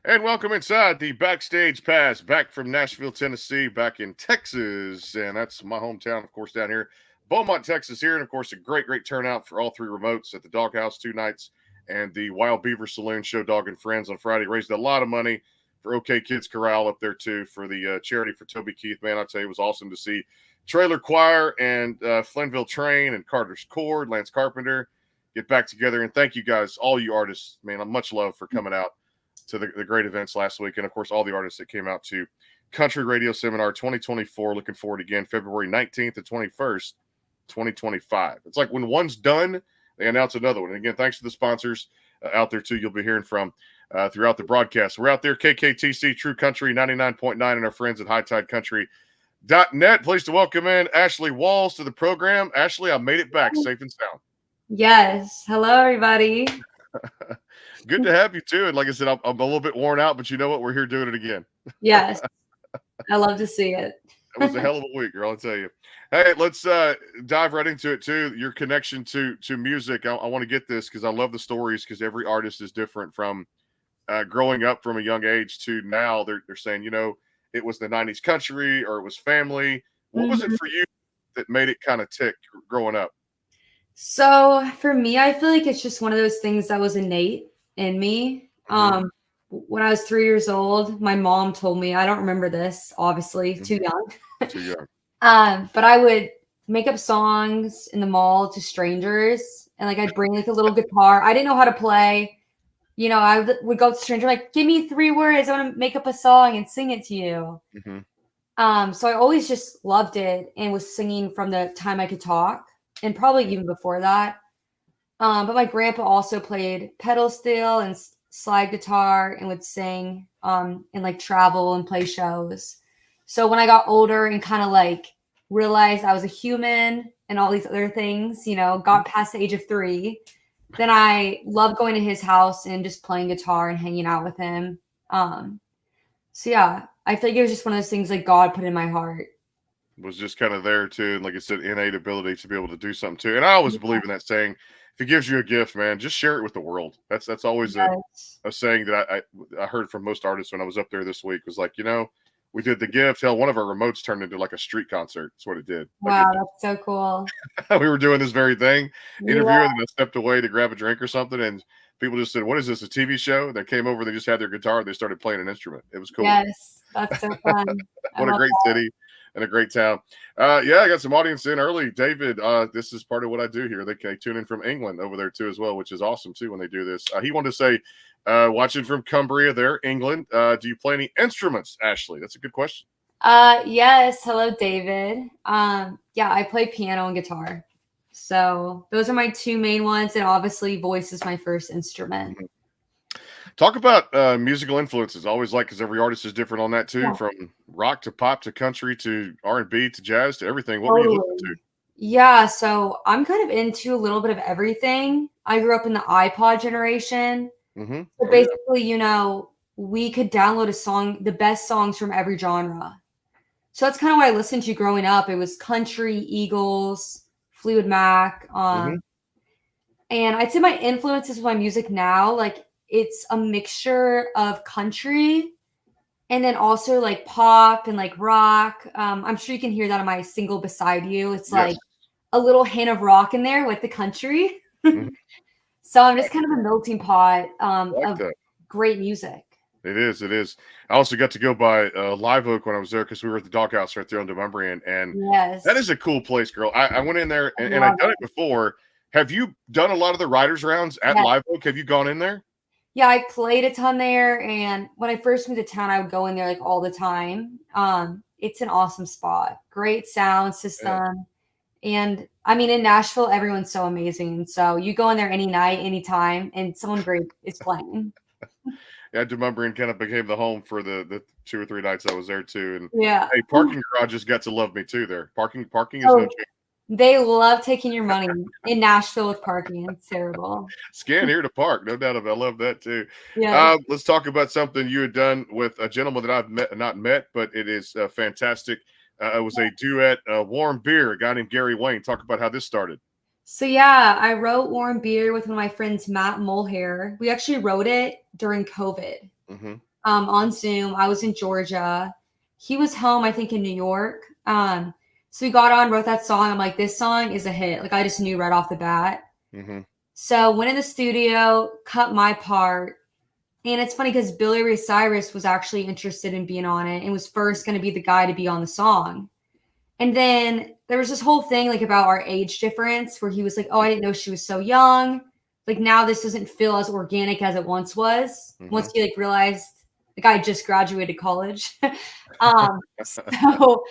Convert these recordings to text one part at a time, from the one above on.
And welcome inside the Backstage Pass, back from Nashville, Tennessee, back in Texas. And that's my hometown, of course, down here. Beaumont, Texas, here. And of course, a great turnout for all three remotes at the Doghouse 2 nights and the Wild Beaver Saloon Show Dog and Friends on Friday. Raised a lot of money for OK Kids Corral up there, too, for the charity for Toby Keith. Man, I tell you, it was awesome to see Trailer Choir and Flinville Train and Carter's Chord, Lance Carpenter get back together. And thank you guys, all you artists, man. Much love for coming out to the great events last week. And of course, all the artists that came out to Country Radio Seminar 2024. Looking forward again, February 19th to 21st, 2025. It's like when one's done, they announce another one. And again, thanks to the sponsors out there too, you'll be hearing from throughout the broadcast. We're out there, KKTC True Country 99.9 and our friends at HighTideCountry.net. Pleased to welcome in Ashley Walls to the program. Ashley, I made it back safe and sound. Yes. Hello, everybody. Good to have you too. And like I said, I'm a little bit worn out, but you know what? We're here doing it again. Yes. I love to see it. It was a hell of a week, girl, I'll tell you. Hey, let's dive right into it too. Your connection to music. I want to get this because I love the stories, because every artist is different from growing up from a young age to now. They're saying, it was the 90s country or it was family. What was it for you that made it kind of tick growing up? So for me, I feel like it's just one of those things that was innate in me. When I was 3 years old, my mom told me, I don't remember this, obviously, too young. Too young. But I would make up songs in the mall to strangers, and like I'd bring like a little guitar. I didn't know how to play. I would go to stranger, like, give me 3 words. I want to make up a song and sing it to you. So I always just loved it and was singing from the time I could talk, and probably even before that. But my grandpa also played pedal steel and slide guitar and would sing and like travel and play shows. So when I got older and kind of like realized I was a human and all these other things, got past the age of 3, then I loved going to his house and just playing guitar and hanging out with him. So yeah, I feel like it was just one of those things like God put in my heart. Was just kind of there too, and like I said, innate ability to be able to do something too. And I always believe in that saying: if he gives you a gift, man, just share it with the world. That's always a saying that I heard from most artists when I was up there this week. Was like, we did the gift. Hell, one of our remotes turned into like a street concert. That's what it did. Wow, that's so cool. We were doing this very thing, interviewing, and I stepped away to grab a drink or something, and people just said, "What is this? A TV show?" They came over. They just had their guitar. They started playing an instrument. It was cool. Yes, that's so fun. What a great city and a great town. I got some audience in early. David, this is part of what I do here. They tune in from England over there too as well, which is awesome too when they do this. He wanted to say, watching from Cumbria there, England. Do you play any instruments, Ashley? That's a good question. Yes. Hello, David. Yeah, I play piano and guitar. So those are my 2 main ones. And obviously voice is my first instrument. Talk about musical influences. I always like, because every artist is different on that too, from rock to pop to country to R&B to jazz to everything. What were you listening to? Yeah, so I'm kind of into a little bit of everything. I grew up in the iPod generation. So basically, we could download a song, the best songs from every genre. So that's kind of what I listened to growing up. It was country, Eagles, Fleetwood Mac. And I'd say my influences with my music now, like, it's a mixture of country and then also like pop and like rock. I'm sure you can hear that on my single Beside You. It's like a little hint of rock in there with the country. So I'm just kind of a melting pot of great music. It is. It is. I also got to go by Live Oak when I was there, because we were at the Doghouse right there on Demumbrian, and that is a cool place, girl. I went in there and I've done it before. Have you done a lot of the writers rounds at Live Oak? Have you gone in there? Yeah, I played a ton there, and when I first moved to town, I would go in there like all the time. It's an awesome spot. Great sound system. And I mean, in Nashville, everyone's so amazing. So you go in there any night, anytime, and someone great is playing. Demumbrian kind of became the home for the 2 or 3 nights I was there too. And hey, parking garages got to love me too there. Parking is no joke. They love taking your money in Nashville with parking. It's terrible. Scan here to park, no doubt. I love that too. Yeah. Let's talk about something you had done with a gentleman that I've not met, but it is fantastic. It was a duet, Warm Beer, a guy named Gary Wayne. Talk about how this started. So yeah, I wrote Warm Beer with one of my friends, Matt Mulhair. We actually wrote it during COVID. on Zoom. I was in Georgia. He was home, I think, in New York. So we got on, wrote that song. I'm like, this song is a hit. Like, I just knew right off the bat. Mm-hmm. So went in the studio, cut my part. And it's funny because Billy Ray Cyrus was actually interested in being on it and was first going to be the guy to be on the song. And then there was this whole thing like about our age difference where he was like, oh, I didn't know she was so young. Like now this doesn't feel as organic as it once was. Mhm. Once he like realized the guy just graduated college. So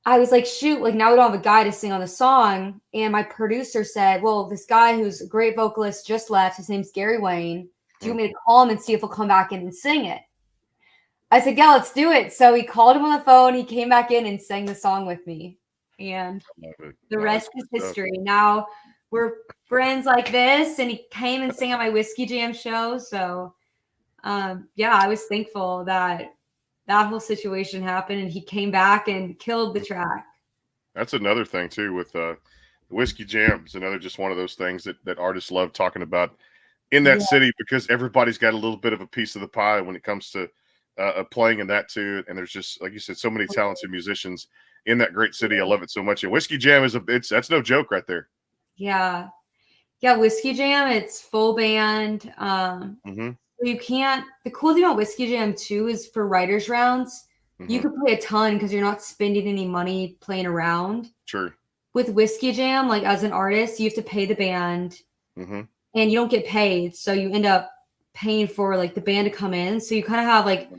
I was like, shoot, like now we don't have a guy to sing on the song. And my producer said, well, this guy who's a great vocalist just left. His name's Gary Wayne. Do you want me to call him and see if he'll come back in and sing it? I said, yeah, let's do it. So we called him on the phone. He came back in and sang the song with me. And the rest is history. Now we're friends like this. And he came and sang at my Whiskey Jam show. So, yeah, I was thankful that that whole situation happened. And he came back and killed the track. That's another thing, too, with Whiskey Jam. It's another just one of those things that artists love talking about in that city because everybody's got a little bit of a piece of the pie when it comes to playing in that too. And there's just, like you said, so many talented musicians in that great city. I love it so much. And Whiskey Jam that's no joke right there. Yeah. Yeah. Whiskey Jam, it's full band. You can't, the cool thing about Whiskey Jam too is for writers rounds, you can play a ton because you're not spending any money playing around. Sure. With Whiskey Jam, like as an artist, you have to pay the band. And you don't get paid. So you end up paying for like the band to come in. So you kind of have like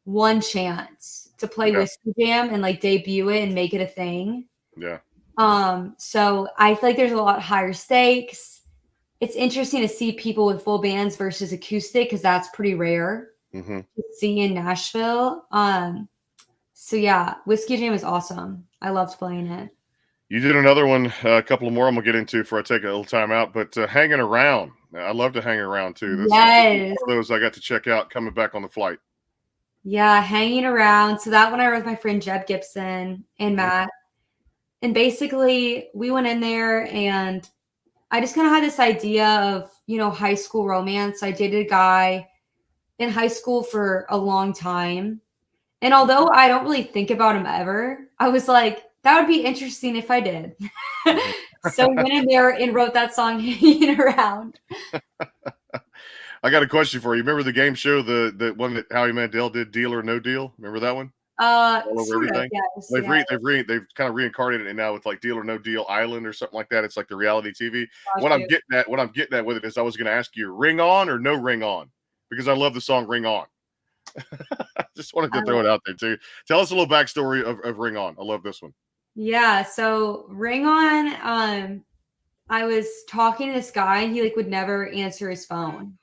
one chance to play Whiskey Jam and like debut it and make it a thing. Yeah. So I feel like there's a lot higher stakes. It's interesting to see people with full bands versus acoustic because that's pretty rare to see in Nashville. So yeah, Whiskey Jam is awesome. I loved playing it. You did another one, a couple more I'm going to get into before I take a little time out, but Hanging Around. I love to hang around too. This is one of those I got to check out coming back on the flight. Yeah, Hanging Around. So that one I wrote with my friend Jeb Gibson and Matt. And basically we went in there and I just kind of had this idea of, you know, high school romance. I dated a guy in high school for a long time. And although I don't really think about him ever, I was like, that would be interesting if I did. So we went in there and wrote that song, Hanging Around. I got a question for you. Remember the game show, the one that Howie Mandel did, Deal or No Deal? Remember that one? All over everything. Yes, they've kind of reincarnated it now with like Deal or No Deal Island or something like that. It's like the reality TV. What I'm getting at with it is I was going to ask you, ring on or no ring on? Because I love the song Ring On. Just wanted to throw it out there too. Tell us a little backstory of Ring On. I love this one. Yeah, so Ring On, I was talking to this guy and he like would never answer his phone.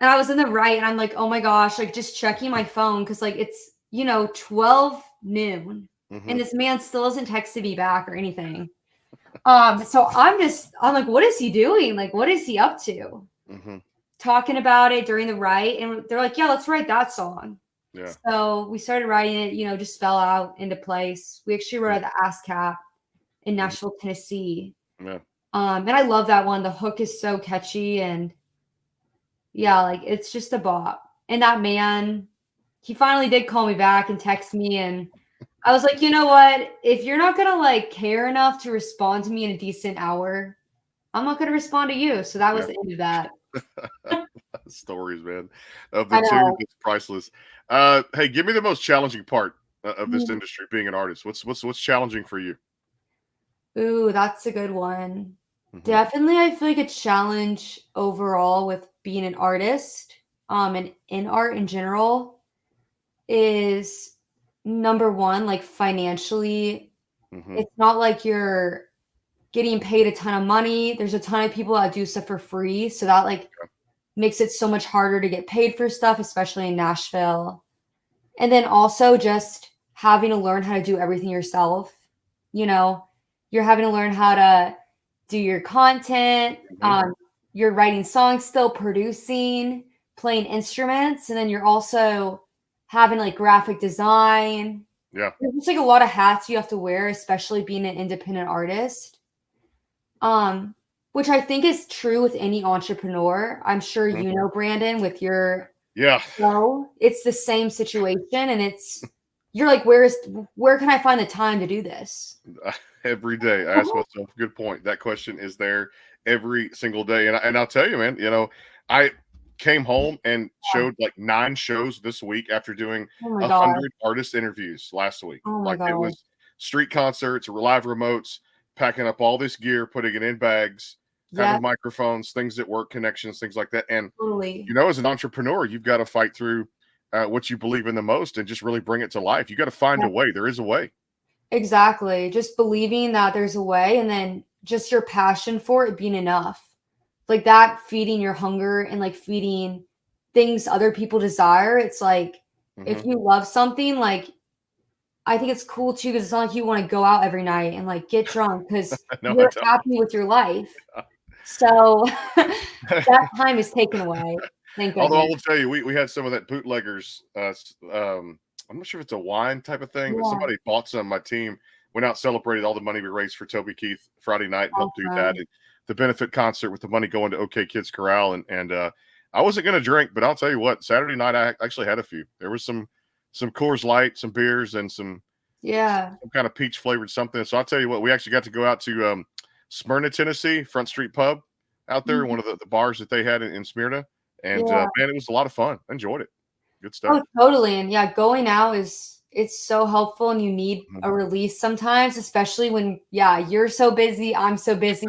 And I was in the right and I'm like, oh my gosh, like just checking my phone because like it's, you know, 12 noon and this man still hasn't texted me back or anything. So I'm like, what is he doing? Like, what is he up to? Talking about it during the write and they're like, yeah, let's write that song. Yeah. So we started writing it, you know, just fell out into place. We actually wrote at the ASCAP in Nashville, Tennessee. Yeah. And I love that one. The hook is so catchy and yeah, like it's just a bop. And that man, he finally did call me back and text me and I was like, you know what? If you're not gonna like care enough to respond to me in a decent hour, I'm not gonna respond to you. So that was the end of that. Stories, man, of the two. It's priceless. Hey, give me the most challenging part of this industry, being an artist. What's challenging for you? Ooh, that's a good one. Definitely, I feel like a challenge overall with being an artist, and in art in general, is number one, like financially. It's not like you're getting paid a ton of money. There's a ton of people that do stuff for free, so that like makes it so much harder to get paid for stuff, especially in Nashville. And then also just having to learn how to do everything yourself. You know, you're having to learn how to do your content. You're writing songs, still producing, playing instruments. And then you're also having like graphic design. Yeah. There's just like a lot of hats you have to wear, especially being an independent artist. Which I think is true with any entrepreneur. I'm sure you know, Brandon, with your Yeah. No, it's the same situation, and you're like, where can I find the time to do this? Every day I ask myself, good point. That question is there every single day. And I'll tell you, man, I came home and showed like 9 shows this week after doing Oh my god. 100 artist interviews last week. Oh my Like god. it was street concerts, live remotes, packing up all this gear, putting it in bags, Yeah, having microphones, things that work, connections, things like that. And totally. as an entrepreneur, you've got to fight through what you believe in the most and just really bring it to life. You got to find a way. There is a way. Exactly. Just believing that there's a way, and then just your passion for it being enough. Like that feeding your hunger and like feeding things other people desire. It's like if Mhm. you love something, like I think it's cool too because it's not like you want to go out every night and like get drunk because No, I you're don't. happy with your life. So that time is taken away. Thank Although I goodness. will tell you, we had some of that bootleggers. I'm not sure if it's a wine type of thing, but Yeah, somebody bought some. My team went out, celebrated all the money we raised for Toby Keith Friday night, and helped do that. awesome. And the benefit concert with the money going to OK Kids Corral. And I wasn't going to drink, but I'll tell you what, Saturday night I actually had a few. There was some Coors Light, some beers, and some Yeah. kind of peach flavored something. So I'll tell you what, we actually got to go out to Smyrna, Tennessee, Front Street Pub out there, one of the bars that they had in Smyrna. And Yeah. man, it was a lot of fun. I enjoyed it. Good stuff. Oh, totally. And yeah, going out it's so helpful, and you need Mhm. a release sometimes, especially when you're so busy, I'm so busy.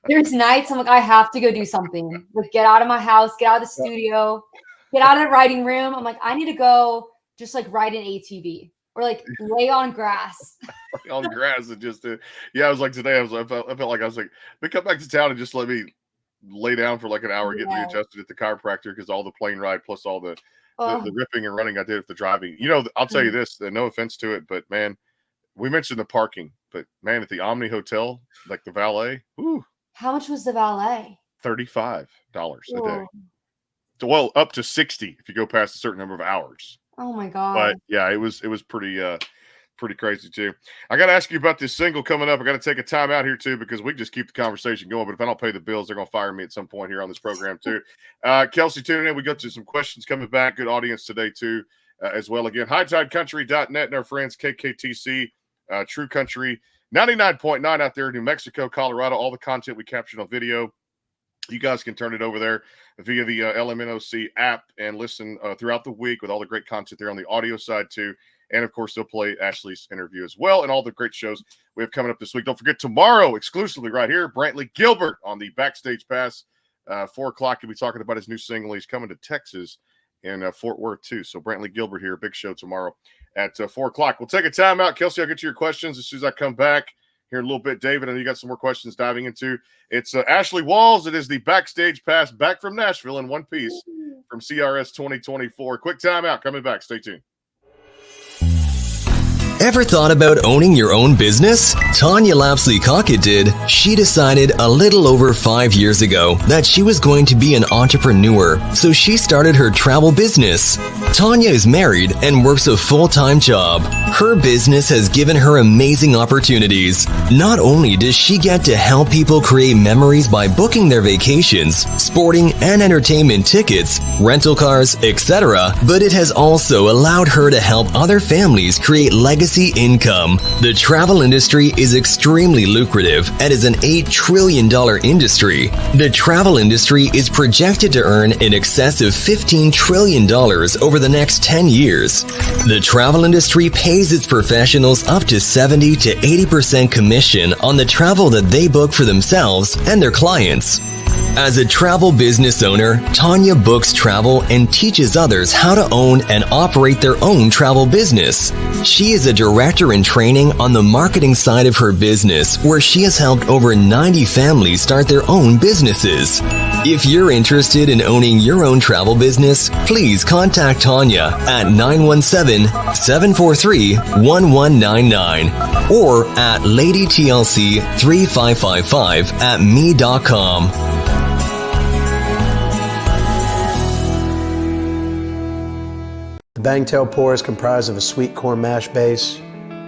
There's nights I'm like, I have to go do something. Like get out of my house, get out of the studio, get out of the writing room. I'm like, I need to go just like ride an ATV or like lay on grass. On the grass and just yeah, I was like today, I felt like I was like, we come back to town and just let me lay down for like an hour, get Yeah. readjusted at the chiropractor because all the plane ride plus all the Oh, ripping and running I did with the driving. I'll tell you this, no offense to it, but man, we mentioned the parking, but man, at the Omni Hotel, like the valet, how much was the valet? $35 a day. Oh, So, well, up to 60 if you go past a certain number of hours. oh my God. But yeah, it was pretty crazy too. I got to ask you about this single coming up. I got to take a time out here too because we just keep the conversation going. But if I don't pay the bills, they're gonna fire me at some point here on this program too. Kelsey, tune in. We got to some questions coming back. Good audience today too, as well. Again, HighTideCountry.net and our friends KKTC, True Country 99.9 out there in New Mexico, Colorado. All the content we captured on video. You guys can turn it over there via the LMNOC app and listen throughout the week with all the great content there on the audio side too. And of course, they'll play Ashley's interview as well and all the great shows we have coming up this week. Don't forget tomorrow, exclusively right here, Brantley Gilbert on the Backstage Pass. 4 o'clock, he'll be talking about his new single. He's coming to Texas in Fort Worth too. So Brantley Gilbert here, big show tomorrow at 4 o'clock. We'll take a time out. Kelsey, I'll get to your questions as soon as I come back here in a little bit. David, I know you got some more questions diving into. It's Ashley Walls. It is the Backstage Pass back from Nashville in one piece from CRS 2024. Quick time out. Coming back. Stay tuned. Ever thought about owning your own business? Tanya Lapsley-Cockett did. She decided a little over 5 years ago that she was going to be an entrepreneur, so she started her travel business. Tanya is married and works a full-time job. Her business has given her amazing opportunities. Not only does she get to help people create memories by booking their vacations, sporting and entertainment tickets, rental cars, etc., but it has also allowed her to help other families create legacy income. The travel industry is extremely lucrative and is an $8 trillion industry. The travel industry is projected to earn in excess of $15 trillion over the next 10 years. The travel industry pays its professionals up to 70 to 80% commission on the travel that they book for themselves and their clients. As a travel business owner, Tanya books travel and teaches others how to own and operate their own travel business. She is a director in training on the marketing side of her business, where she has helped over 90 families start their own businesses. If you're interested in owning your own travel business, please contact Tanya at 917-743-1199 or at ladytlc3555@me.com. The Bangtail Pour is comprised of a sweet corn mash base.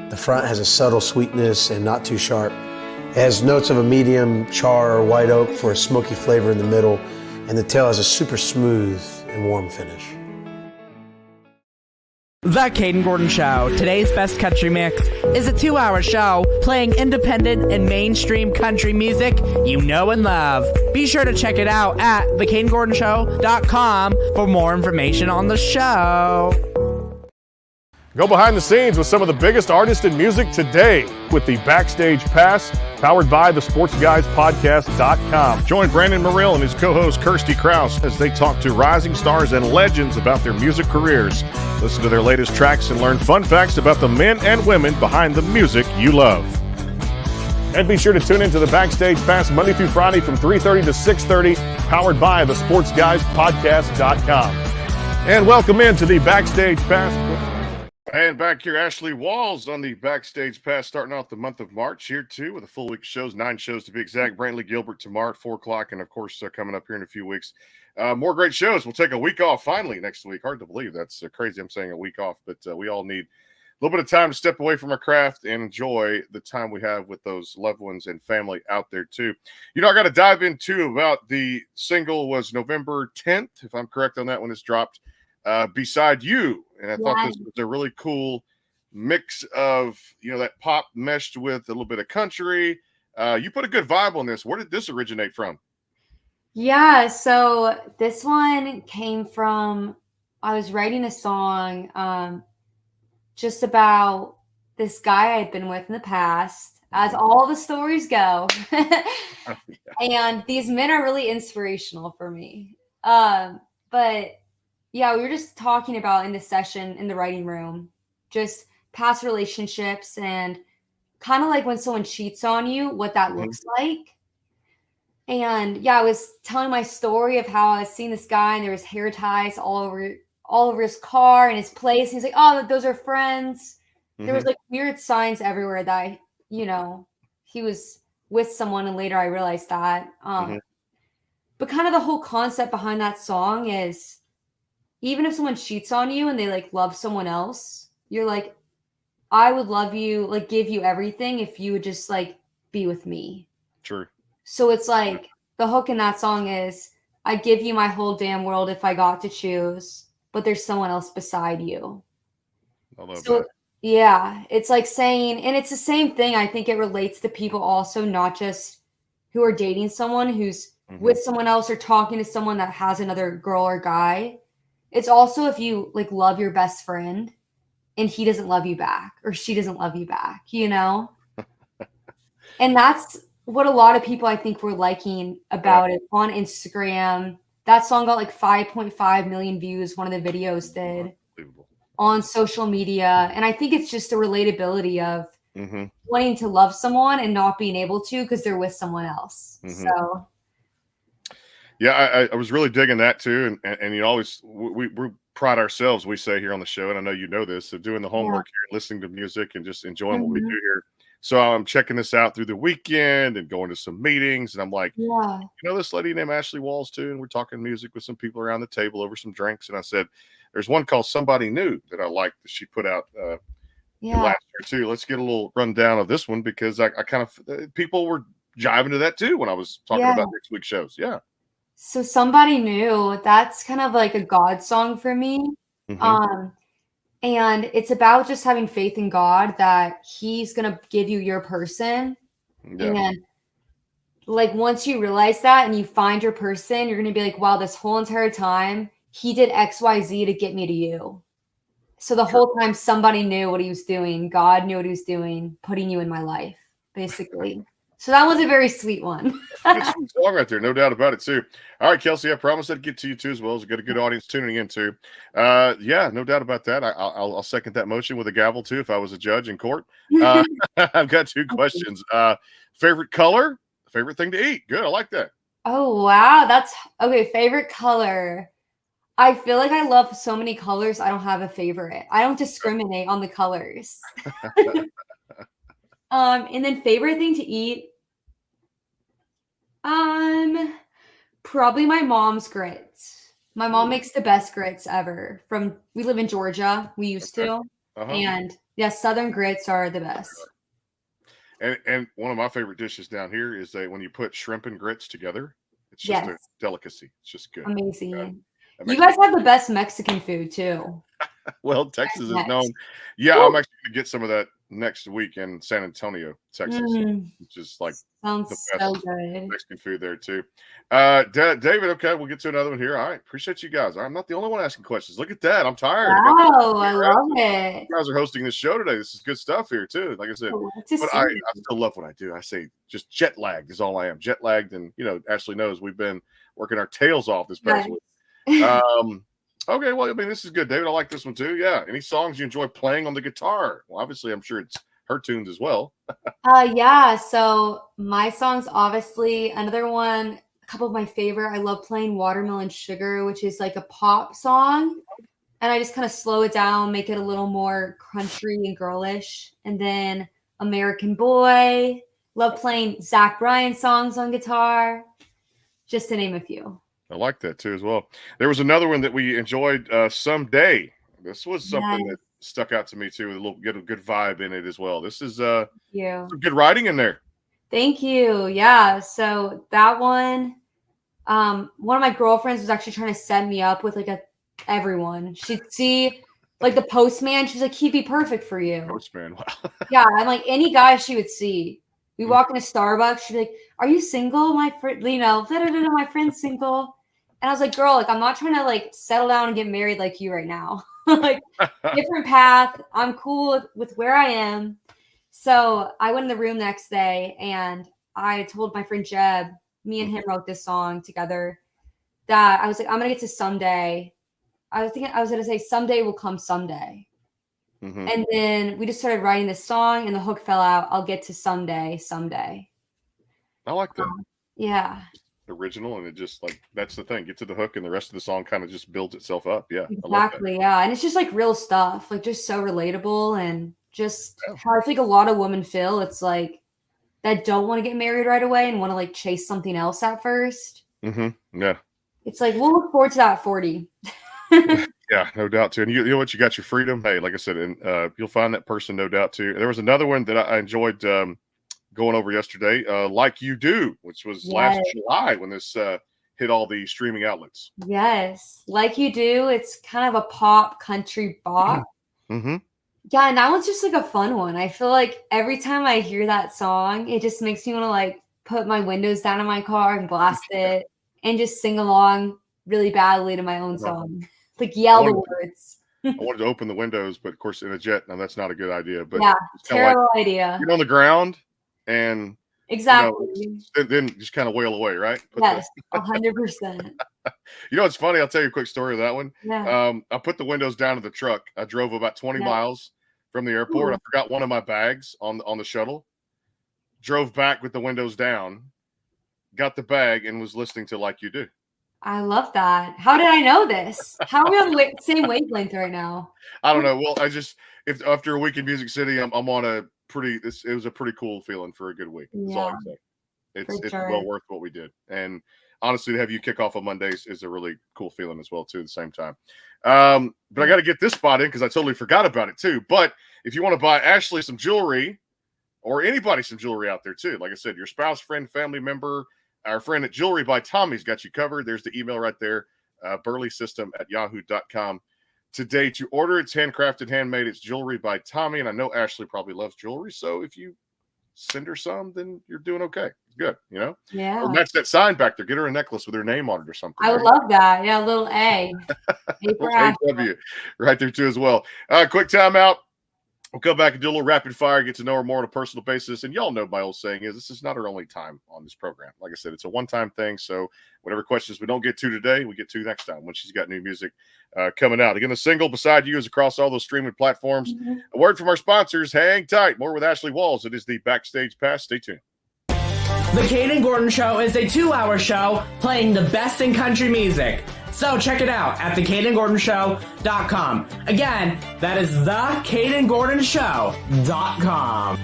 The front has a subtle sweetness and not too sharp. It has notes of a medium char or white oak for a smoky flavor in the middle, and the tail has a super smooth and warm finish. The Caden Gordon Show. Today's best country mix is a 2-hour show playing independent and mainstream country music you know and love. Be sure to check it out at thecadengordonshow.com for more information on the show. Go behind the scenes with some of the biggest artists in music today with the Backstage Pass, powered by the SportsGuysPodcast.com. Join Brandon Morrill and his co-host Kirsty Krause as they talk to rising stars and legends about their music careers. Listen to their latest tracks and learn fun facts about the men and women behind the music you love. And be sure to tune into the Backstage Pass Monday through Friday from 3:30 to 6:30, powered by the SportsGuysPodcast.com. And welcome into the Backstage Pass. And back here, Ashley Walls on the Backstage Pass, starting off the month of March here, too, with a full week of shows, 9 shows to be exact. Brantley Gilbert tomorrow at 4 o'clock, and, of course, coming up here in a few weeks. More great shows. We'll take a week off finally next week. Hard to believe. That's crazy I'm saying a week off, but we all need a little bit of time to step away from our craft and enjoy the time we have with those loved ones and family out there, too. You know, I got to dive into about the single was November 10th, if I'm correct on that when it's dropped. Beside You, and I thought this was a really cool mix of, you know, that pop meshed with a little bit of country. You put a good vibe on this. Where did this originate from? Yeah, so this one came from, I was writing a song just about this guy I'd been with in the past, as all the stories go. And these men are really inspirational for me. But yeah, we were just talking about in the session in the writing room, just past relationships and kind of like when someone cheats on you, what that looks like. And yeah, I was telling my story of how I was seeing this guy and there was hair ties all over his car and his place. And he's like, oh, those are friends. There was like weird signs everywhere that, you know, he was with someone. And later I realized that. But kind of the whole concept behind that song is, even if someone cheats on you and they like love someone else, you're like, I would love you, like give you everything if you would just like be with me. True. So it's like the hook in that song is, I give you my whole damn world if I got to choose, but there's someone else beside you. I love So that. yeah, it's like saying, and it's the same thing. I think it relates to people also, not just who are dating someone who's with someone else or talking to someone that has another girl or guy. It's also if you like love your best friend and he doesn't love you back or she doesn't love you back, you know? And that's what a lot of people I think were liking about it on Instagram. That song got like 5.5 million views. One of the videos did on social media. And I think it's just the relatability of wanting to love someone and not being able to because they're with someone else. So yeah, I was really digging that too, and you always we pride ourselves, we say here on the show, and I know you know this, of doing the homework here, listening to music, and just enjoying what we do here. So I'm checking this out through the weekend and going to some meetings, and I'm like, you know this lady named Ashley Walls too, and we're talking music with some people around the table over some drinks, and I said, there's one called Somebody New that I like that she put out last year too. Let's get a little rundown of this one because I kind of people were jiving to that too when I was talking about next week's shows. Yeah. So Somebody New, that's kind of like a God song for me. And it's about just having faith in God that he's going to give you your person. And like, once you realize that and you find your person, you're going to be like, wow, this whole entire time he did X, Y, Z to get me to you. So the whole time somebody knew what he was doing. God knew what he was doing, putting you in my life, basically. So that was a very sweet one. Good sweet song right there, no doubt about it too. All right, Kelsey, I promise I'd get to you too as well. As got a good audience tuning in too. Yeah, no doubt about that. I'll second that motion with a gavel too if I was a judge in court. I've got 2 questions. Favorite color, favorite thing to eat. Good, I like that. Oh wow, that's okay. Favorite color. I feel like I love so many colors. I don't have a favorite. I don't discriminate on the colors. And then favorite thing to eat. Probably my mom's grits. My mom makes the best grits ever. We live in Georgia. We used to. And yeah, Southern grits are the best. And one of my favorite dishes down here is when you put shrimp and grits together. It's just a delicacy. It's just good. Amazing. You guys have the best Mexican food too. Well, Texas is next. known. Yeah, Woo! I'm actually going to get some of that next week in San Antonio, Texas, which is like Sounds the so best good. Mexican food there too. David, okay, we'll get to another one here. All right, appreciate you guys. I'm not the only one asking questions. Look at that. I'm tired. Wow, I love it. You guys are hosting this show today. This is good stuff here too. Like I said, Love to but see I it. still love what I do. I say just jet lagged is all I am. Jet lagged, and Ashley knows we've been working our tails off this past week. Okay, well, I mean, this is good, David. I like this one too. Yeah. Any songs you enjoy playing on the guitar? Well, obviously, I'm sure it's her tunes as well. Yeah, so my songs, obviously, another one, a couple of my favorite. I love playing Watermelon Sugar, which is like a pop song. And I just kind of slow it down, make it a little more country and girlish. And then American Boy. Love playing Zach Bryan songs on guitar, just to name a few. I like that too as well. There was another one that we enjoyed, Someday. This was something that stuck out to me too. Get a good vibe in it as well. This is some good writing in there. Thank you. Yeah. So that one of my girlfriends was actually trying to set me up with everyone. She'd see like the postman. She's like, he'd be perfect for you. Postman. Wow. Yeah. I'm like, any guy she would see. We walk into Starbucks. She'd be like, are you single? My friend, my friend's single. And I was like, girl, I'm not trying to settle down and get married like you right now. Different path. I'm cool with where I am. So I went in the room the next day and I told my friend Jeb, me and him wrote this song together, that I was like, I'm going to get to Someday. I was going to say someday will come someday. Mm-hmm. And then we just started writing this song and the hook fell out. I'll get to someday. I like that. Yeah. Original, and it just that's the thing. Get to the hook and the rest of the song kind of just builds itself up. Yeah. Exactly. Yeah. And it's just real stuff, just so relatable, and just how I think a lot of women feel. It's that don't want to get married right away and want to chase something else at first. Mm-hmm. Yeah. It's we'll look forward to that at 40. Yeah, no doubt too. And you know what? You got your freedom. Hey, like I said, and you'll find that person, no doubt too. There was another one that I enjoyed going over yesterday, Like You Do, which was last July when this hit all the streaming outlets. Yes, Like You Do. It's kind of a pop country bop. Mm-hmm. Yeah, and that one's just a fun one. I feel like every time I hear that song, it just makes me want to put my windows down in my car and blast it and just sing along really badly to my own song. Yell the words. I wanted to open the windows, but of course in a jet, now that's not a good idea. But yeah, terrible idea. Get on the ground and exactly. Then just kind of wail away, right? Yes, 100%. It's funny. I'll tell you a quick story of that one. Yeah. I put the windows down of the truck. I drove about 20 miles from the airport. I forgot one of my bags on the shuttle. Drove back with the windows down, got the bag, and was listening to Like You Do. I love that. How did I know this? How are we on the same wavelength right now? I don't know. Well, if after a week in Music City, I'm on a it was a pretty cool feeling for a good week. That's all I can say. It's well worth what we did. And honestly, to have you kick off on Mondays is a really cool feeling as well, too, at the same time. But I got to get this spot in because I totally forgot about it, too. But if you want to buy Ashley some jewelry, or anybody some jewelry out there, too, like I said, your spouse, friend, family member, our friend at Jewelry by Tommy's got you covered. There's the email right there, burleysystem@yahoo.com. Today, to order, it's handcrafted, handmade. It's Jewelry by Tommy, and I know Ashley probably loves jewelry, so if you send her some, then you're doing okay. Good, Yeah. Or match that sign back there. Get her a necklace with her name on it or something. I would love that. Yeah, a little A. A for AW right there too as well. Quick timeout. We'll come back and do a little rapid fire, get to know her more on a personal basis. And y'all know my old saying is this is not our only time on this program. Like I said, it's a one-time thing. So whatever questions we don't get to today, we get to next time when she's got new music coming out. Again, the single Beside You is across all those streaming platforms. Mm-hmm. A word from our sponsors. Hang tight. More with Ashley Walls. It is the Backstage Pass. Stay tuned. The Kaden Gordon Show is a 2-hour show playing the best in country music. So check it out at thekadengordonshow.com. Again, that is thekadengordonshow.com.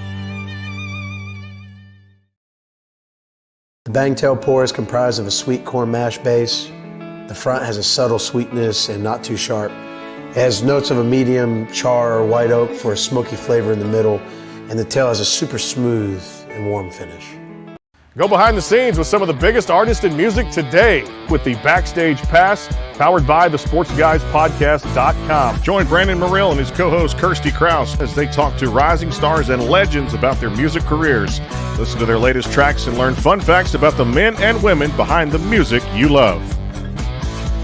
The Bangtail pour is comprised of a sweet corn mash base. The front has a subtle sweetness and not too sharp. It has notes of a medium char or white oak for a smoky flavor in the middle, and the tail has a super smooth and warm finish. Go behind the scenes with some of the biggest artists in music today with the Backstage Pass, powered by the SportsGuysPodcast.com. Join Brandon Morrill and his co-host Kirsty Krause as they talk to rising stars and legends about their music careers. Listen to their latest tracks and learn fun facts about the men and women behind the music you love.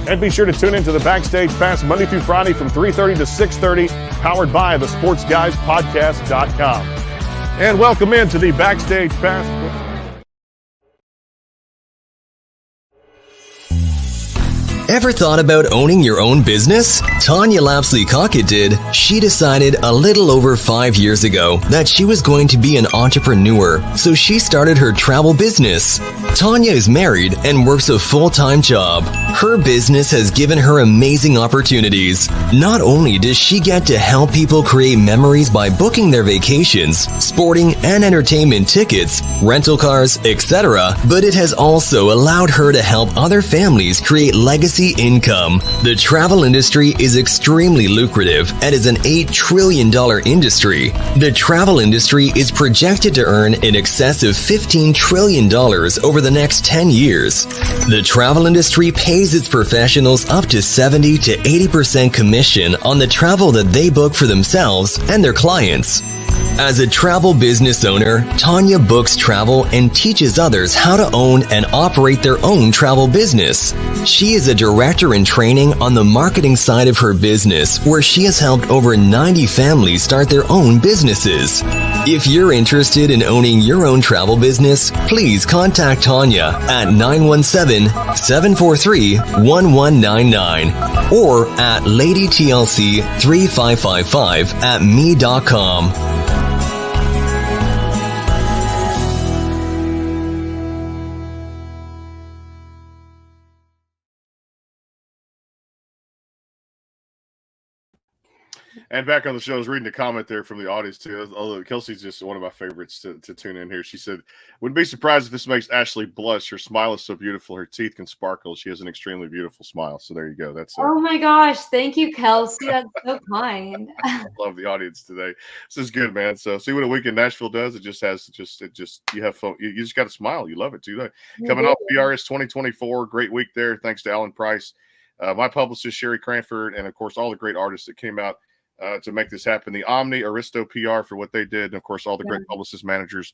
And be sure to tune into the Backstage Pass Monday through Friday from 3:30 to 6:30, powered by the SportsGuysPodcast.com. And welcome into the Backstage Pass. Ever thought about owning your own business? Tanya Lapsley Cockett did. She decided a little over 5 years ago that she was going to be an entrepreneur, so she started her travel business. Tanya is married and works a full-time job. Her business has given her amazing opportunities. Not only does she get to help people create memories by booking their vacations, sporting and entertainment tickets, rental cars, etc., but it has also allowed her to help other families create legacy income. The travel industry is extremely lucrative and is an $8 trillion industry. The travel industry is projected to earn in excess of $15 trillion over the next 10 years. The travel industry pays its professionals up to 70 to 80% commission on the travel that they book for themselves and their clients. As a travel business owner, Tanya books travel and teaches others how to own and operate their own travel business. She is a director in training on the marketing side of her business, where she has helped over 90 families start their own businesses. If you're interested in owning your own travel business, please contact Tanya at 917-743-1199 or at ladytlc3555@me.com. And back on the show, I was reading a comment there from the audience too. Although Kelsey's just one of my favorites to tune in here. She said, "Wouldn't be surprised if this makes Ashley blush. Her smile is so beautiful. Her teeth can sparkle. She has an extremely beautiful smile." So there you go. That's Oh my gosh. Thank you, Kelsey. That's so kind. I love the audience today. This is good, man. So see what a week in Nashville does. It just you have fun. You just got to smile. You love it too. Coming off PRS 2024, great week there. Thanks to Alan Price, my publicist Sherry Cranford, and of course all the great artists that came out to make this happen. The Omni, Aristo PR for what they did, and of course all the great publicist managers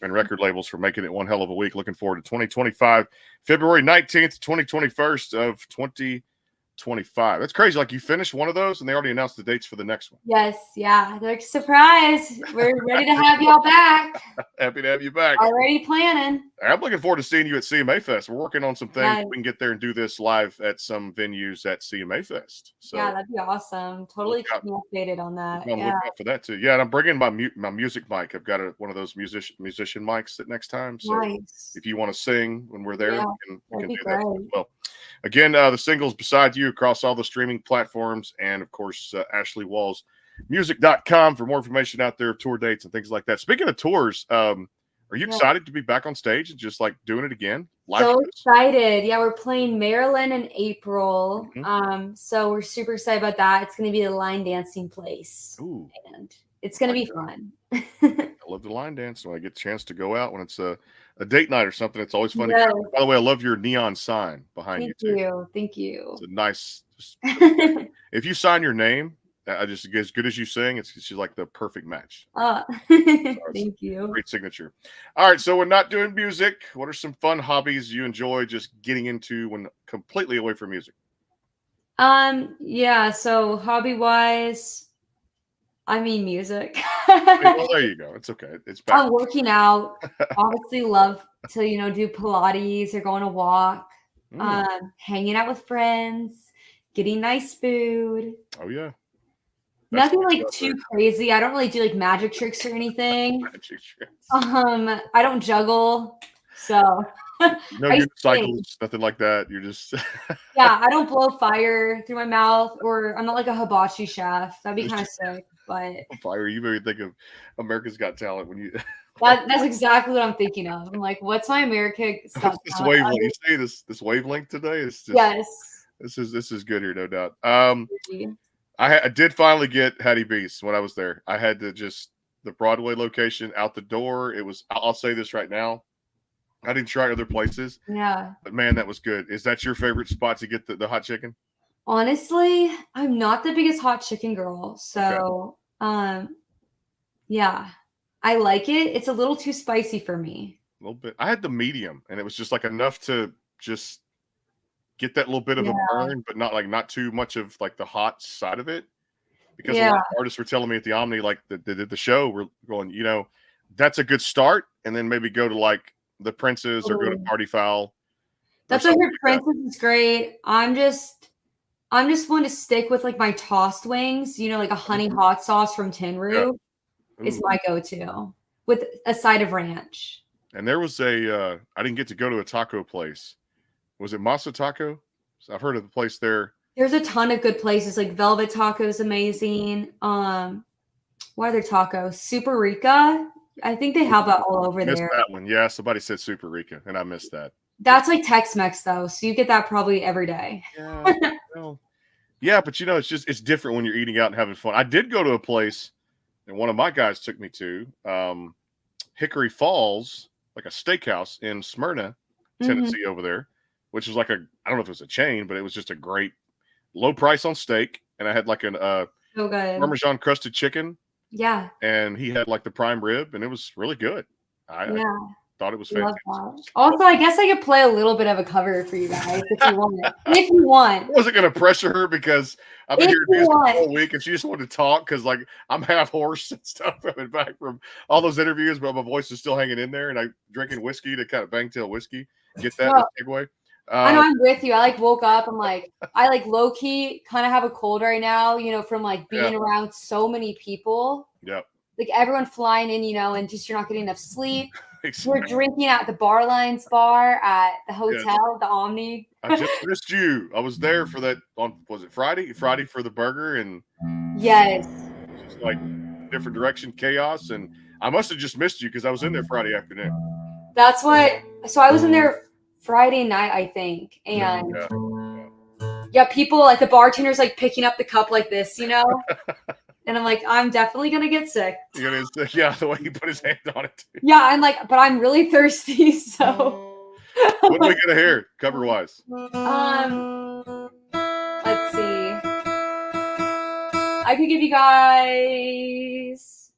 and record labels for making it one hell of a week. Looking forward to 2025, February 19th, 2021st of 2025. That's crazy. Like you finished one of those and they already announced the dates for the next one. Yes. Yeah. They're like, surprise. We're ready to have y'all back. Happy to have you back. Already planning. I'm looking forward to seeing you at CMA Fest. We're working on some things. Nice. We can get there and do this live at some venues at CMA Fest. So yeah, that'd be awesome. Totally keep me updated on that. I'm looking out for that too. Yeah, and I'm bringing my music mic. I've got one of those musician mics that next time. So nice. if you want to sing when we're there, we can do great. that as well. Again, the singles Beside You across all the streaming platforms, and of course Ashley Walls music.com for more information out there, tour dates and things like that. Speaking of tours, are you excited to be back on stage and just like doing it again? So excited. Yeah, we're playing Maryland in April. Mm-hmm. So we're super excited about that. It's going to be the line dancing place. Ooh. And it's going to be fun. I love the line dance. When I get a chance to go out when it's a date night or something, it's always fun. Yes. By the way, I love your neon sign behind you too. Thank you. It's a nice. If you sign your name, as good as you sing, it's like the perfect match. Thank you. Great signature. All right, so we're not doing music. What are some fun hobbies you enjoy just getting into when completely away from music? Yeah. So hobby wise, I mean music. Well, there you go. It's okay. It's back. I'm working out. Obviously, love to do Pilates or go on a walk. Hanging out with friends, getting nice food. Oh yeah. Nothing like too crazy. I don't really do like magic tricks or anything. Magic tricks. I don't juggle. So no unicycles, nothing like that. You're just yeah, I don't blow fire through my mouth, or I'm not like a hibachi chef. That'd be kind of sick. But fire, you maybe think of America's Got Talent when you that's exactly what I'm thinking of. I'm like, what's my America's Got this Talent? wavelength. You see this wavelength today? It's just, yes. This is good here, no doubt. I did finally get Hattie B's when I was there. I had to just the Broadway location out the door. It was. I'll say this right now. I didn't try other places, Yeah. but man, that was good. Is that your favorite spot to get the hot chicken? Honestly, I'm not the biggest hot chicken girl. So, yeah, I like it. It's a little too spicy for me. A little bit. I had the medium, and it was just like enough to just get that little bit of a burn, but not too much of like the hot side of it. Because a lot of artists were telling me at the Omni, like that did the show, we're going, that's a good start, and then maybe go to like the Prince's or go to Party Foul. That's why I heard Prince's is great. I'm just one to stick with like my tossed wings, like a honey hot sauce from Tinru is my go-to with a side of ranch. And there was I didn't get to go to a taco place. Was it Masa Taco? I've heard of the place there. There's a ton of good places, like Velvet Taco is amazing. What other tacos? Super Rica. I think they have that all over Missed there. that one. Yeah, somebody said Super Rica, and I missed that. That's like Tex-Mex though, so you get that probably every day. Yeah, yeah, but it's different when you're eating out and having fun. I did go to a place, and one of my guys took me to Hickory Falls, like a steakhouse in Smyrna, Tennessee, over there, which was like I don't know if it was a chain, but it was just a great low price on steak, and I had like so good Parmesan crusted chicken. Yeah. And he had like the prime rib, and it was really good. I thought it was fantastic. Also, I guess I could play a little bit of a cover for you guys if you want. If you want. I wasn't going to pressure her because I've been hearing music the whole week, and she just wanted to talk because like I'm half hoarse and stuff coming back from all those interviews, but my voice is still hanging in there, and I'm drinking whiskey to kind of bangtail whiskey. Get that takeaway. I know, I'm with you. I like woke up. I'm like, I like low key kind of have a cold right now, from like being around so many people. Yep. Like everyone flying in, and just you're not getting enough sleep. Exactly. We're drinking at the Barlines bar at the hotel, the Omni. I just missed you. I was there for that was it Friday? Friday for the burger, and yes, just like different direction chaos, and I must have just missed you because I was in there Friday afternoon. That's what. So I was in there Friday night, I think, and people like the bartender's like picking up the cup like this, and I'm like, I'm definitely gonna get sick. You're gonna get sick, yeah, the way he put his hand on it. Yeah, I'm like, but I'm really thirsty, so. What do we get here, cover wise? Let's see. I could give you guys,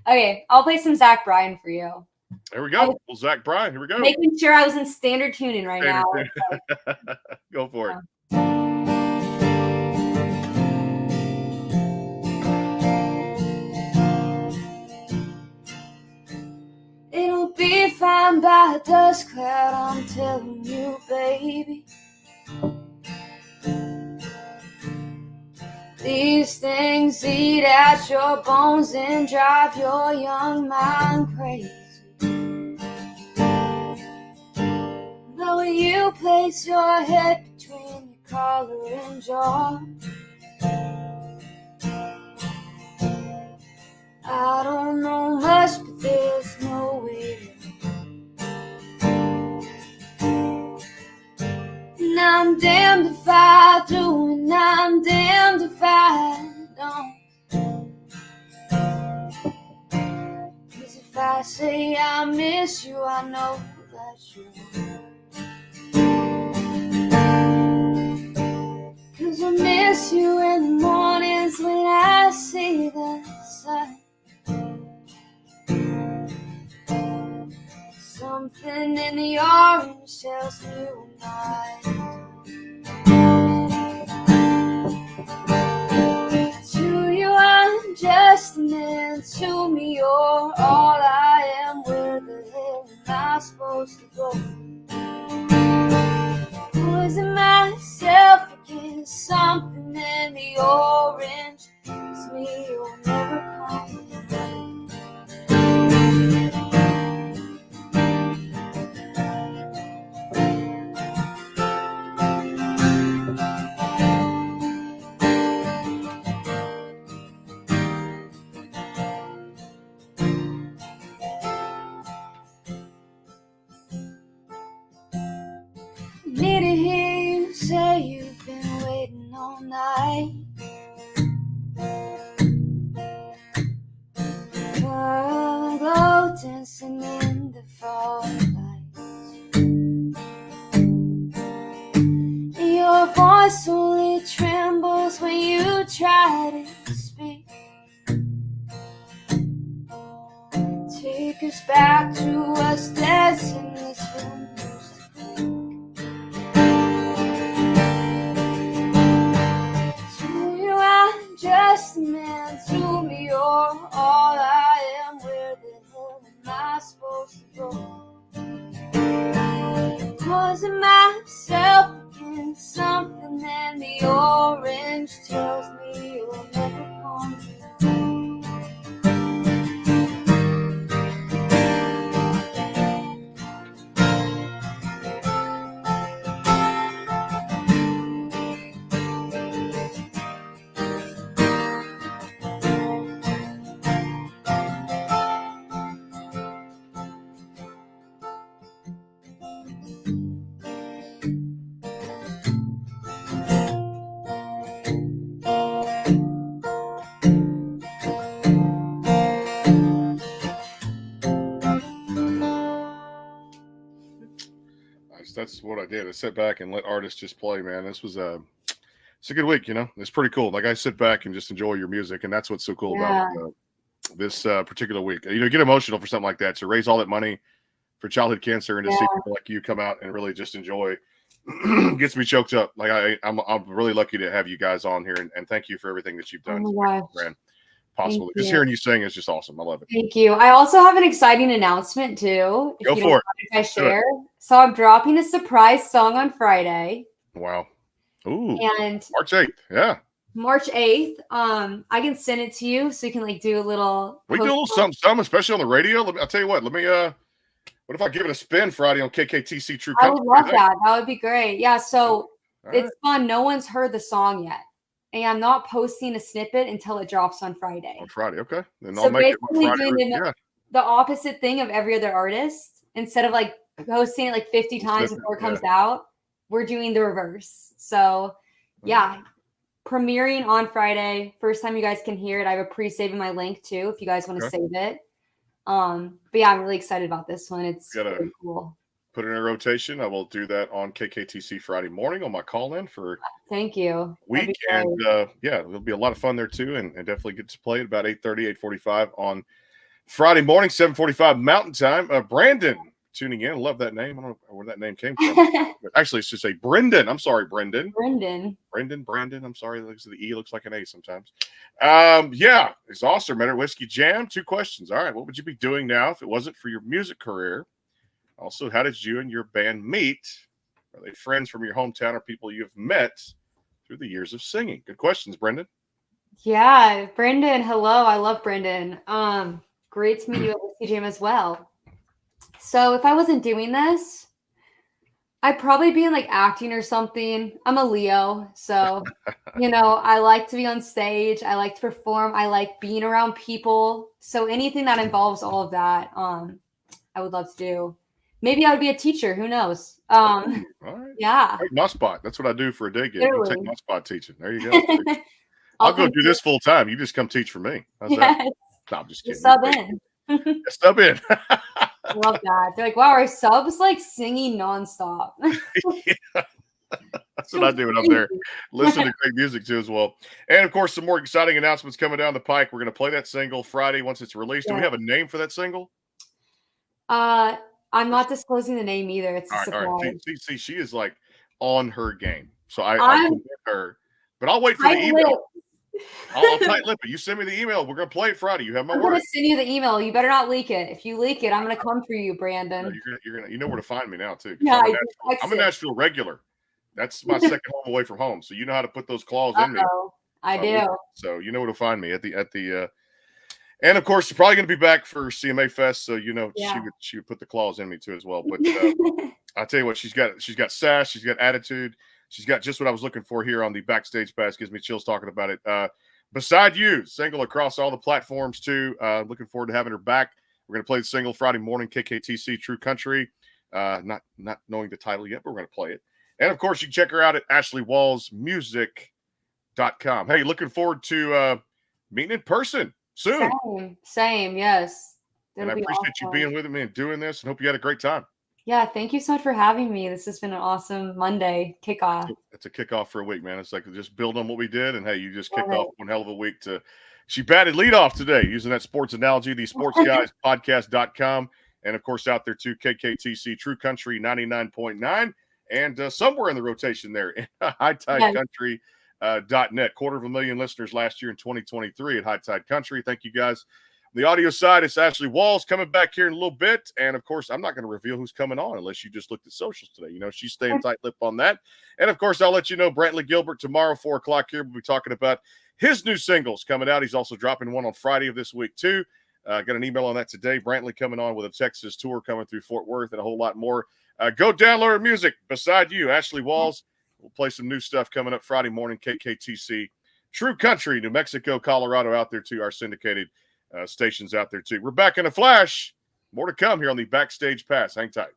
Okay, I'll play some Zach Bryan for you. There we go. Well, Zach Bryan, here we go. Making sure I was in standard tuning now. Go for it. It'll be fine by the dust cloud, I'm telling you, baby. These things eat at your bones and drive your young mind crazy. The way you place your head between your collar and jaw, I don't know much, but there's no way to. And I'm damned if I do, and I'm damned if I don't. 'Cause if I say I miss you, I know that you won't. 'Cause I miss you in the mornings when I see the sun. Something in the orange tells me we're not done. To you I'm just a man, to me you're all I am. Where the hell am I supposed to go? Poison myself against something in the orange tells me you'll never come. take us back to us dancing this room used to be. To you I'm just a man, to me you're all I am. Where the hell am I supposed to go? Causing myself against something, and the orange tells me you'll never come. That's what I did. I sit back and let artists just play, man. This was it's a good week, you know. It's pretty cool. Like I sit back and just enjoy your music, and that's what's so cool about this particular week. You know, get emotional for something like that. To raise all that money for childhood cancer and to see people like you come out and really just enjoy gets me choked up. Like I'm really lucky to have you guys on here, and thank you for everything that you've done. Oh my gosh. Possible. Just hearing you sing is just awesome. I love it. Thank you. I also have an exciting announcement too. Go for it. If I share. So I'm dropping a surprise song on Friday. Wow. Ooh. And March 8th. Yeah. March 8th. I can send it to you so you can like do a little. We do a little something, especially on the radio. I'll tell you what. Let me. What if I give it a spin Friday on KKTC True Country? I would love that. That would be great. Yeah. So it's fun. No one's heard the song yet. And I'm not posting a snippet until it drops on Friday. On Friday, okay. Then So I'll make it basically Friday. doing the opposite thing of every other artist. Instead of like posting it like 50 times before it comes out, we're doing the reverse. So yeah, premiering on Friday. First time you guys can hear it. I have a pre-saving my link too if you guys want to save it. But yeah, I'm really excited about this one. It's really cool. Put it in a rotation. I will do that on KKTC Friday morning on my call-in for thank you week. And yeah, there'll be a lot of fun there too, and definitely get to play at about 8:30, 8:45 on Friday morning, 7:45 Mountain Time. Brandon tuning in. Love that name. I don't know where that name came from. Actually, it's just a Brendan. I'm sorry, Brendan. Brandon. I'm sorry. The E looks like an A sometimes. Yeah, it's awesome. Man, Whiskey Jam. 2 questions. All right, what would you be doing now if it wasn't for your music career? Also, how did you and your band meet? Are they friends from your hometown or people you've met through the years of singing? Good questions, Brendan. Yeah, Brendan. Hello. I love Brendan. Great to meet you at Whiskey Jam as well. So if I wasn't doing this, I'd probably be in like acting or something. I'm a Leo. So, you know, I like to be on stage. I like to perform. I like being around people. So anything that involves all of that, I would love to do. Maybe I would be a teacher. Who knows? All right. Yeah. Right, my spot. That's what I do for a day gig. I'll take my spot teaching. There you go. I'll go do this full time. You just come teach for me. How's that? No, I'm just kidding. Sub in. Sub in. I love that. They're like, wow, our subs like singing nonstop. Yeah. That's what I do when I'm there. Listen to great music too as well. And of course, some more exciting announcements coming down the pike. We're going to play that single Friday once it's released. Do we have a name for that single? I'm not disclosing the name either. It's a surprise. All right. See, she is like on her game. So I can get her, but I'll wait for the email. I'll tight lip it. You send me the email. We're gonna play it Friday. You have my word. I'm gonna send you the email. You better not leak it. If you leak it, I'm gonna come for you, Brandon. No, you're gonna. You know where to find me now too. Yeah, I'm a Nashville regular. That's my second home away from home. So you know how to put those claws in me. I do. So you know where to find me at the. And of course, you're probably going to be back for CMA Fest, so you know she would put the claws in me too as well. But I tell you what, she's got sass, she's got attitude, she's got just what I was looking for here on the Backstage Pass. Gives me chills talking about it. Beside You, single across all the platforms too. Looking forward to having her back. We're going to play the single Friday morning, KKTC True Country. Not knowing the title yet, but we're going to play it. And of course, you can check her out at AshleyWallsMusic.com. Hey, looking forward to meeting in person soon. Same, yes. And I appreciate you being with me and doing this, and hope you had a great time. Yeah, thank you so much for having me. This has been an awesome Monday kickoff. It's a kickoff for a week, man. It's like just build on what we did, and hey, you just kicked off one hell of a week to She batted leadoff today using that sports analogy, the sportsguyspodcast.com. And, of course, out there, too, KKTC True Country 99.9. And somewhere in the rotation there, High Tide Country. .net. 250,000 listeners last year in 2023 at High Tide Country. Thank you guys. The audio side, it's Ashley Walls coming back here in a little bit. And of course, I'm not going to reveal who's coming on unless you just looked at socials today. You know, she's staying tight-lipped on that. And of course, I'll let you know Brantley Gilbert tomorrow, 4 o'clock here. We'll be talking about his new singles coming out. He's also dropping one on Friday of this week, too. Got an email on that today. Brantley coming on with a Texas tour coming through Fort Worth and a whole lot more. Go download her music beside you, Ashley Walls. We'll play some new stuff coming up Friday morning, KKTC. True Country, New Mexico, Colorado out there, too. Our syndicated stations out there, too. We're back in a flash. More to come here on the Backstage Pass. Hang tight.